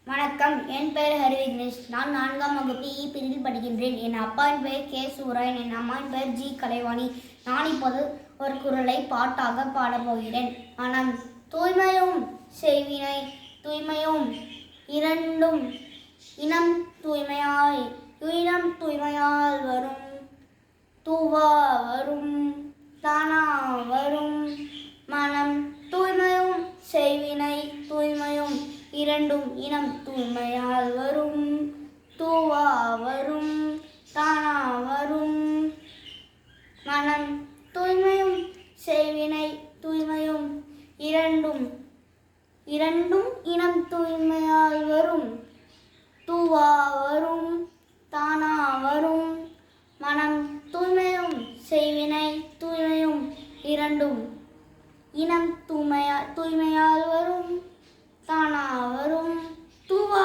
வணக்கம். என் பெயர் ஹரிவிக்னேஷ். நான் 4ஆம் வகுப்பு பிரிவில் படிக்கின்றேன். என் அப்பாவின் பெயர் கே. சூராயன். என் அம்மாவின் பெயர் ஜி. கலைவாணி. நான் இப்போது ஒரு குறளை பாட்டாக பாடப்போகிறேன். மனம் தூய்மையும் செய்வினை தூய்மையும் இரண்டும் இனம் தூய்மையால் வரும். தூவா வரும், தானா வரும். மனம் தூய்மையும் செய்வினை தூய்மையும் இரண்டும் இனம் தூய்மையால் வரும். தூவா வரும், தானா வரும். மனம் தூய்மையும் செய்வினை தூய்மையும் இரண்டும் இனம் தூய்மையால் வரும். தூவா வரும், தானா வரும். மனம் தூய்மையும் செய்வினை தூய்மையும் இரண்டும் இனம் தூய்மையால் வரும். தானா வரும். தூவா